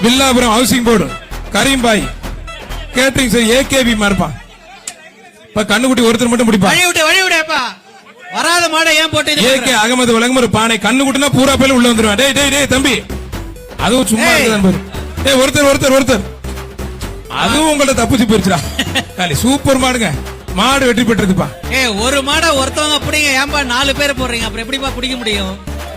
Villapuram housing board Karimbhai catering sir AKP மார்பா. இப்ப கண்ணுக்குட்டி ஒருத்தர் மட்டும் பிடிப்பா. வழி விடுப்பா. வராத மாட ஏன் போட்டு ஏகே அகமது வழங்கும் ஒரு பானை. கண்ணுக்குட்டினா பூரா பேர் உள்ள வந்துருவான். டேய் டேய் டேய் தம்பி, அதுவும் சும்மா இருக்குதான். டேய் ஒருத்தர் அதுவும் உங்கள்ட்ட தப்பிச்சு போயிருச்சுடா. சூப்பர் மாடுங்க. மாடு வெற்றி பெற்றதுப்பா. ஒரு மாட ஒருத்தவங்க பிடிங்க, ஏன்பா 4 பேர் போடுறீங்க? அப்புறம் எப்படிப்பா பிடிக்க முடியும்?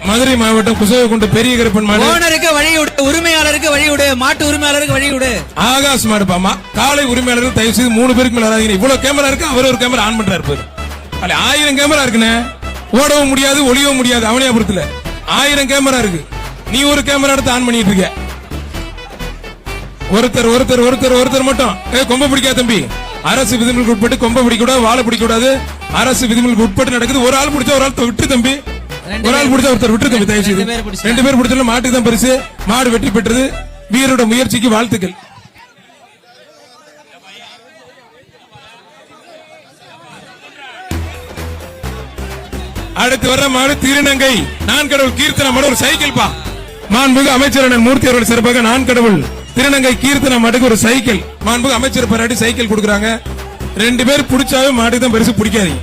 மதுரை மாவட்டம் குசவகுண்டு பெரிய கருப்பன் மாடு. ஓனருக்கு வழி விடு, உரிமையாளருக்கு வழி விடு, மாட்டு உரிமையாளருக்கு வழி விடு. ஆகாஷ் மாடுப்பாமா. காலை உரிமையாளருக்கு தயவு செய்து 3 பேருக்கு மேல வராதீங்க. இவ்வளவு கேமரா இருக்கு, அவர் ஒரு கேமரா ஆன் பண்றாரு பாரு. 1000 கேமரா இருக்குண்ணே. ஓடவும் முடியாது, ஒளியவும் முடியாது. அவனியாபுரத்துல 1000 கேமரா இருக்கு. நீ ஒரு கேமரா எடுத்து ஆன் பண்ணிட்டு இருக்க. ஒருத்தர் மட்டும் கொம்ப பிடிக்காத தம்பி. அரசு விதிமுறைக்கு உட்பட்டு கொம்ப பிடிக்க கூடாது, வாழை பிடிக்க கூடாது. அரசு விதிமுறைக்கு உட்பட்டு நடக்குது. ஒரு ஆள் பிடிச்சா ஒரு ஆள் விட்டு தம்பி. ஒரு ஆள் பிடிச்சா ஒருத்தர் விட்டு தம்பி. தயவு செய்து 2 பேர் பிடிச்சா மாட்டுக்கு தான் பரிசு. மாடு வெற்றி பெற்றது. வீரோட முயற்சிக்கு வாழ்த்துக்கள். அடுத்து வர மாடு திருநங்கை நான் கடவுள் கீர்த்தன மாடு. ஒரு சைக்கிள் பா. மாண்புமிகு அமைச்சர் மூர்த்தி அவர்கள் சிறப்பாக நான் கடவுள் திருநங்கை கீர்த்தன மாட்டுக்கு ஒரு சைக்கிள். மாண்புமிகு அமைச்சர் பாராட்டி சைக்கிள் கொடுக்குறாங்க. 2 பேர் பிடிச்சாவே மாட்டுக்கு தான் பரிசு. பிடிக்காதீங்க.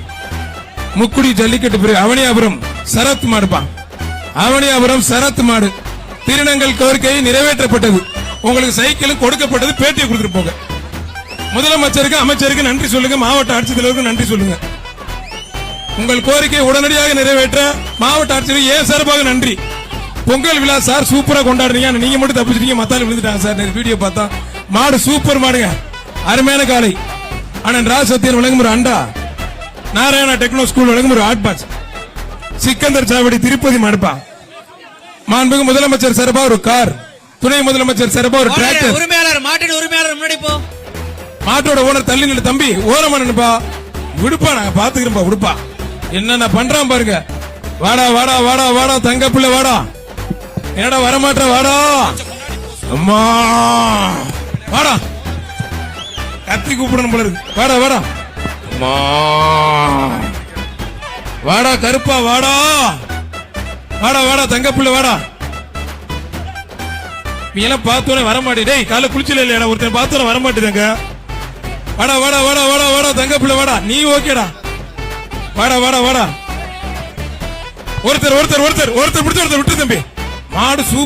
முக்குடி ஜல்லிக்கட்டு பிறகு அவனியாபுரம் சரத் மாடுப்பா. அவனியாபுரம் சரத் மாடு. திருநங்கல் கோரிக்கை நிறைவேற்றப்பட்டது. உங்களுக்கு சைக்கிள் கொடுக்கப்பட்டது. பேட்டியை கொடுத்துட்டு போங்க. முதலமைச்சருக்கு அமைச்சருக்கு நன்றி சொல்லுங்க. மாவட்ட ஆட்சித்தலைவருக்கு நன்றி சொல்லுங்க. உங்கள் கோரிக்கை உடனடியாக நிறைவேற்ற மாவட்ட ஆட்சியர் ஏன் சார்பாக நன்றி. பொங்கல் விழா சார் சூப்பரா கொண்டாடுறீங்க. நீங்க மட்டும் தப்பிச்சிட்டீங்க, மத்தால விழுந்துட்டாங்க சார். வீடியோ பார்த்தா மாடு சூப்பர் மாடுங்க. அருமையான காலை. அண்ணன் ராஜசத்தியன் வழங்கும் ஒரு அண்டா. நாராயணா டெக்னோ ஸ்கூல் வழங்கும் ஒரு ஹாட் பாக்ஸ். சிக்கந்தர் சாவடி திருப்பதி மாடுப்பா. மாண்புமிகு முதலமைச்சர் சார்பா ஒரு கார். துணை முதலமைச்சர் சார்பா ஒரு டிராக்டர். உரிமையாளர் மாட்டின் உரிமையாளர் முன்னாடி போ. மாட்டோட ஓனர் தள்ளி நின்று தம்பி ஓரமா நின்னுப்பா. விடுப்பா, நாங்க பாத்துக்கிறோம்ப்பா. விடுப்பா. என்ன பண்றான் பாருங்க. வாடா வாடா வாடா வாடா தங்க பிள்ளை வாடா. என்னடா வரமாட்டா வாடா. அம்மா வாடா. கத்தி கூப்பிடணும் போல இருக்கு. வாடா வாடா. அம்மா வாடா கருப்பா வாடா. வாடா வாடா தங்க பிள்ளை வாடா. நீ எல்லாம் பார்த்தோன்னே வரமாட்டே. டேய் காலை குளிச்சல இல்லையா? ஒருத்தர் பார்த்தோன்னே வரமாட்டேங்க. வாடா வாடா வாடா வாடா வாடா தங்க பிள்ளை வாடா. நீ ஓகேடா. வாடா வாடா வாடா. ஒருத்தர் பிடிச்ச ஒருத்தர் விட்டு தம்பி. மாடு சூப்பர்.